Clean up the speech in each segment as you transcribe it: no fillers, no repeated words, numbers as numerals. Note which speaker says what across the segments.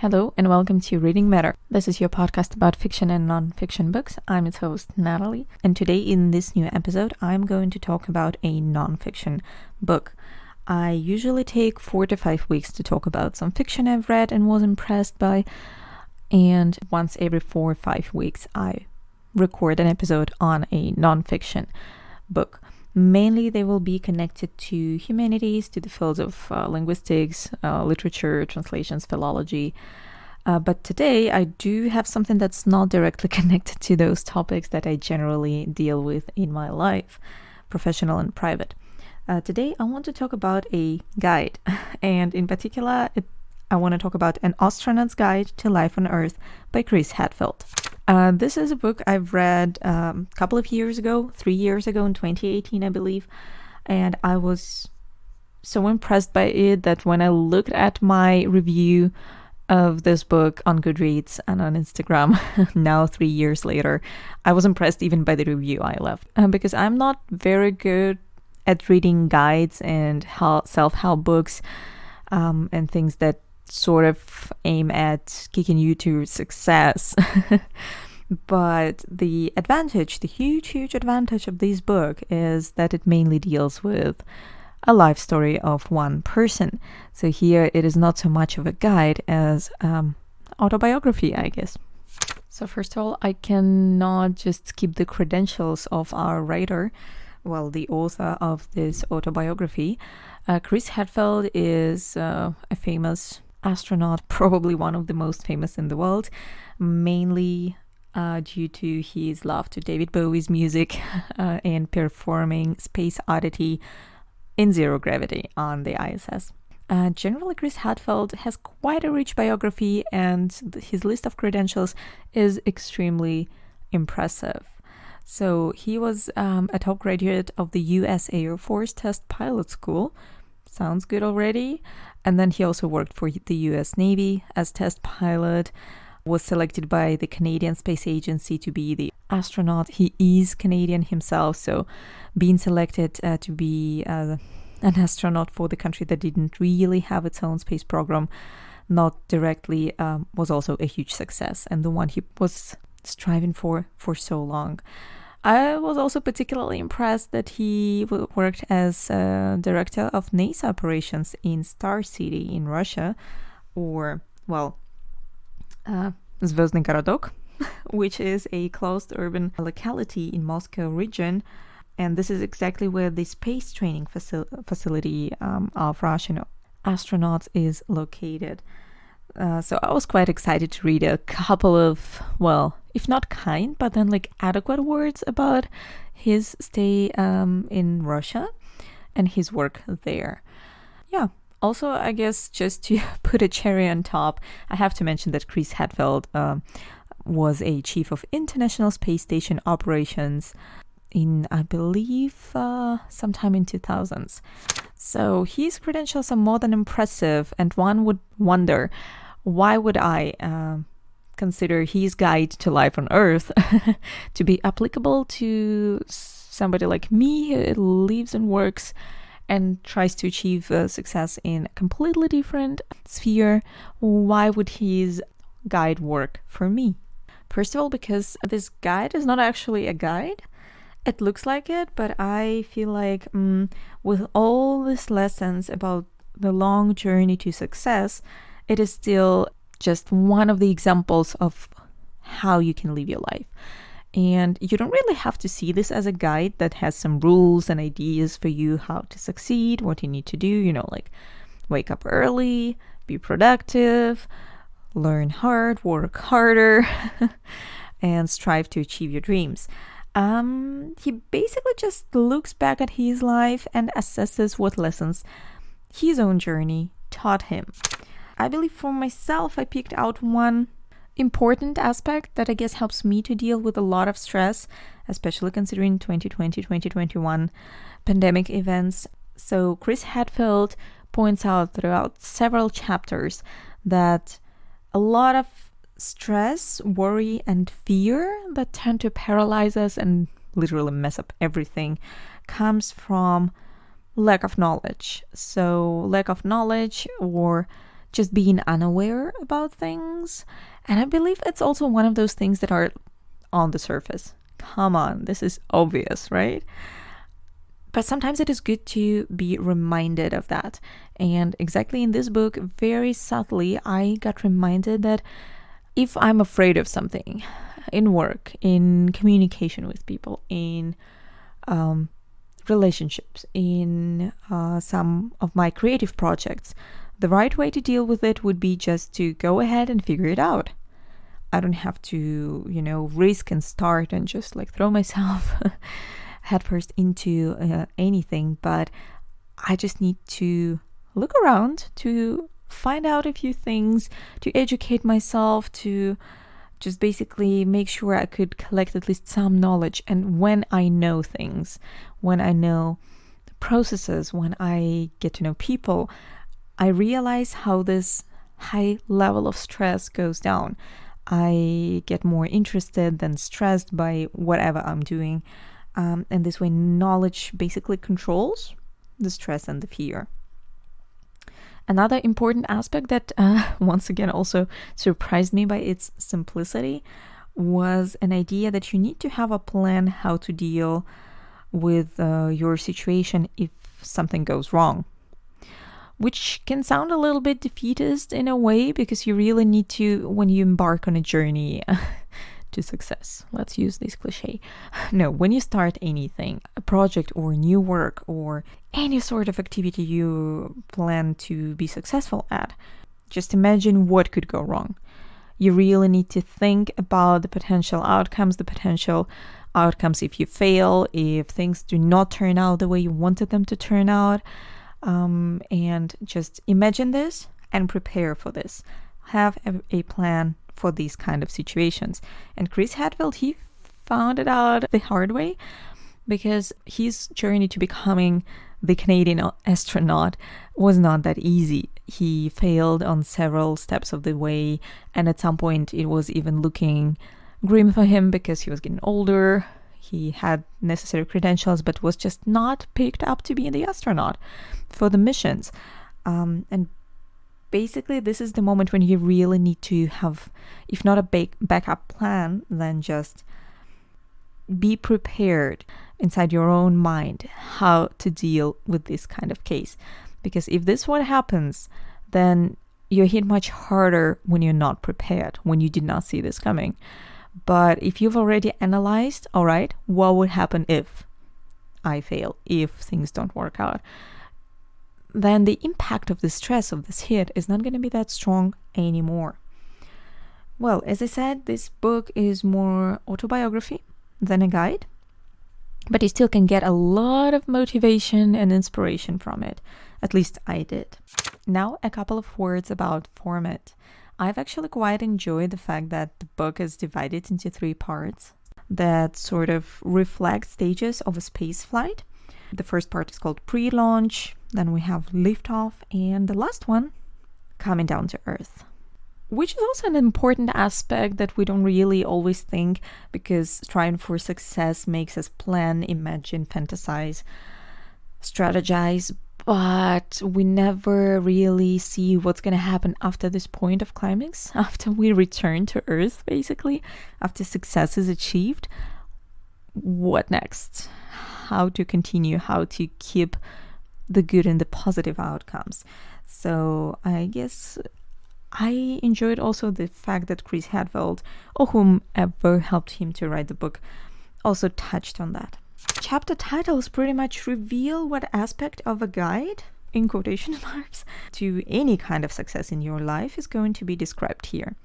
Speaker 1: Hello and welcome to Reading Matter. This is your podcast about fiction and non-fiction books. I'm its host, Natalie, and today in this new episode, I'm going to talk about a non-fiction book. I usually take 4 to 5 weeks to talk about some fiction I've read and was impressed by, and once every 4 or 5 weeks, I record an episode on a non-fiction book. Mainly, they will be connected to humanities, to the fields of linguistics, literature, translations, philology. But today, I do have something that's not directly connected to those topics that I generally deal with in my life, professional and private. Today, I want to talk about a guide, and in particular, I want to talk about An Astronaut's Guide to Life on Earth by Chris Hadfield. This is a book I've read a couple of years ago, 3 years ago in 2018, I believe. And I was so impressed by it that when I looked at my review of this book on Goodreads and on Instagram, now 3 years later, I was impressed even by the review I left. Because I'm not very good at reading guides and self-help books and things that sort of aim at kicking you to success. But the huge advantage of this book is that it mainly deals with a life story of one person. So here it is not so much of a guide as autobiography, I guess. So first of all, I cannot just skip the credentials of our writer, the author of this autobiography. Chris Hadfield is a famous astronaut, probably one of the most famous in the world, mainly due to his love to David Bowie's music and performing Space Oddity in zero gravity on the ISS. Generally, Chris Hadfield has quite a rich biography, and his list of credentials is extremely impressive. So he was a top graduate of the U.S. Air Force Test Pilot School. Sounds good already. And then he also worked for the U.S. Navy as test pilot, was selected by the Canadian Space Agency to be the astronaut. He is Canadian himself, so being selected to be an astronaut for the country that didn't really have its own space program, not directly, was also a huge success, and the one he was striving for so long. I was also particularly impressed that he worked as director of NASA operations in Star City in Russia, or, Звездный городок, which is a closed urban locality in Moscow region. And this is exactly where the space training facility of Russian astronauts is located. So I was quite excited to read a couple of, if not kind, but then adequate words about his stay in Russia and his work there. Yeah. Also, I guess just to put a cherry on top, I have to mention that Chris Hadfield was a chief of International Space Station operations in, I believe, sometime in 2000s. So his credentials are more than impressive, and one would wonder, why would I consider his guide to life on Earth to be applicable to somebody like me who lives and works and tries to achieve success in a completely different sphere? Why would his guide work for me? First of all, because this guide is not actually a guide. It looks like it, but I feel like with all these lessons about the long journey to success, it is still just one of the examples of how you can live your life. And you don't really have to see this as a guide that has some rules and ideas for you how to succeed, what you need to do, wake up early, be productive, learn hard, work harder, and strive to achieve your dreams. He basically just looks back at his life and assesses what lessons his own journey taught him. I believe for myself, I picked out one important aspect that I guess helps me to deal with a lot of stress, especially considering 2020, 2021 pandemic events. So Chris Hadfield points out throughout several chapters that a lot of stress, worry, and fear that tend to paralyze us and literally mess up everything comes from lack of knowledge. So lack of knowledge or just being unaware about things. And I believe it's also one of those things that are on the surface. Come on, this is obvious, right? But sometimes it is good to be reminded of that. And exactly in this book, very subtly, I got reminded that if I'm afraid of something in work, in communication with people, in relationships, in some of my creative projects, the right way to deal with it would be just to go ahead and figure it out. I don't have to, risk and start and just like throw myself headfirst into anything, but I just need to look around to find out a few things, to educate myself, to just basically make sure I could collect at least some knowledge. And when I know things, when I know processes, when I get to know people, I realize how this high level of stress goes down. I get more interested than stressed by whatever I'm doing. And this way, knowledge basically controls the stress and the fear. Another important aspect that, once again, also surprised me by its simplicity was an idea that you need to have a plan how to deal with your situation if something goes wrong. Which can sound a little bit defeatist in a way, because you really need to, when you embark on a journey to success, let's use this cliche. No, when you start anything, a project or new work or any sort of activity you plan to be successful at, just imagine what could go wrong. You really need to think about the potential outcomes if you fail, if things do not turn out the way you wanted them to turn out. And just imagine this and prepare for this. Have a plan for these kind of situations. And Chris Hadfield, he found it out the hard way, because his journey to becoming the Canadian astronaut was not that easy. He failed on several steps of the way, and at some point it was even looking grim for him because he was getting older. He had necessary credentials, but was just not picked up to be the astronaut for the missions. And basically, this is the moment when you really need to have, if not a backup plan, then just be prepared inside your own mind how to deal with this kind of case. Because if this one happens, then you're hit much harder when you're not prepared, when you did not see this coming. But if you've already analyzed, all right, what would happen if I fail, if things don't work out, then the impact of the stress of this hit is not going to be that strong anymore. Well, as I said, this book is more autobiography than a guide, but you still can get a lot of motivation and inspiration from it. At least I did. Now, a couple of words about format. I've actually quite enjoyed the fact that the book is divided into 3 parts that sort of reflect stages of a space flight. The first part is called pre-launch, then we have liftoff, and the last one, coming down to Earth. Which is also an important aspect that we don't really always think, because striving for success makes us plan, imagine, fantasize, strategize, but we never really see what's going to happen after this point of climax, after we return to Earth, basically, after success is achieved. What next? How to continue, how to keep the good and the positive outcomes. So I guess I enjoyed also the fact that Chris Hadfield, or whomever helped him to write the book, also touched on that. Chapter titles pretty much reveal what aspect of a guide, in quotation marks, to any kind of success in your life is going to be described here.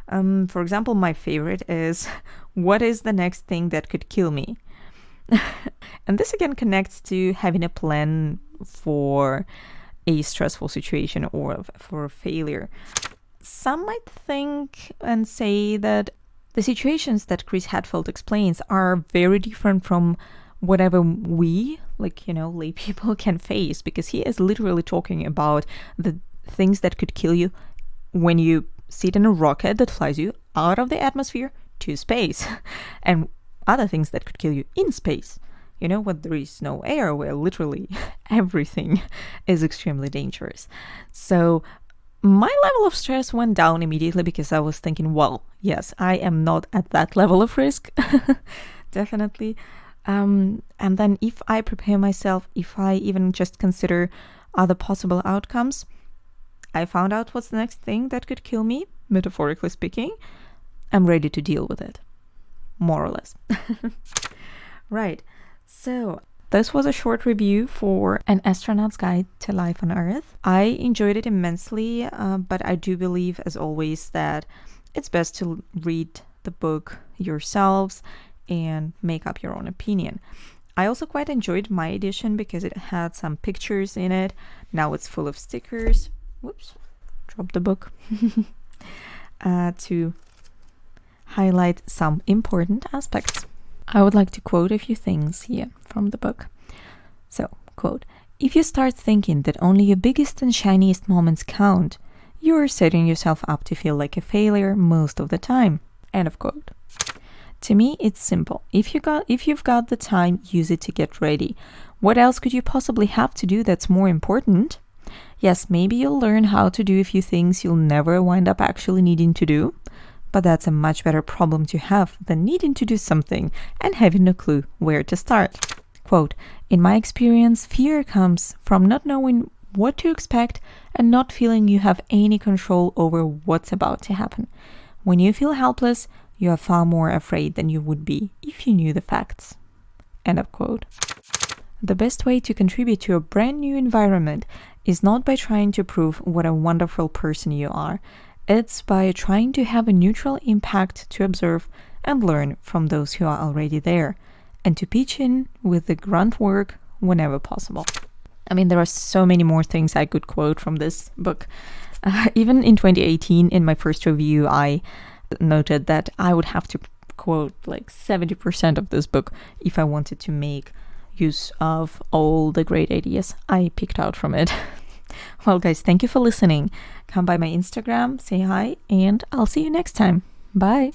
Speaker 1: For example, my favorite is, what is the next thing that could kill me? And this again connects to having a plan for a stressful situation or for a failure. Some might think and say that the situations that Chris Hadfield explains are very different from whatever we, lay people can face, because he is literally talking about the things that could kill you when you sit in a rocket that flies you out of the atmosphere to space, and other things that could kill you in space. When there is no air, where literally everything is extremely dangerous. So my level of stress went down immediately because I was thinking, well, yes, I am not at that level of risk. Definitely. And then if I prepare myself, if I even just consider other possible outcomes, I found out what's the next thing that could kill me, metaphorically speaking. I'm ready to deal with it, more or less. Right. So this was a short review for An Astronaut's Guide to Life on Earth. I enjoyed it immensely, but I do believe, as always, that it's best to read the book yourselves and make up your own opinion. I also quite enjoyed my edition because it had some pictures in it. Now it's full of stickers. Whoops, dropped the book. To highlight some important aspects. I would like to quote a few things here from the book. So, quote, "If you start thinking that only your biggest and shiniest moments count, you are setting yourself up to feel like a failure most of the time." End of quote. To me, it's simple. If you've got the time, use it to get ready. What else could you possibly have to do that's more important? Yes, maybe you'll learn how to do a few things you'll never wind up actually needing to do, but that's a much better problem to have than needing to do something and having no clue where to start. Quote, "In my experience, fear comes from not knowing what to expect and not feeling you have any control over what's about to happen. When you feel helpless, you are far more afraid than you would be if you knew the facts." End of quote. The best way to contribute to a brand new environment is not by trying to prove what a wonderful person you are. It's by trying to have a neutral impact to observe and learn from those who are already there, and to pitch in with the grunt work whenever possible. I mean, there are so many more things I could quote from this book. Even in 2018, in my first review, I noted that I would have to quote like 70% of this book if I wanted to make use of all the great ideas I picked out from it. Well, guys, thank you for listening. Come by my Instagram, say hi, and I'll see you next time. Bye.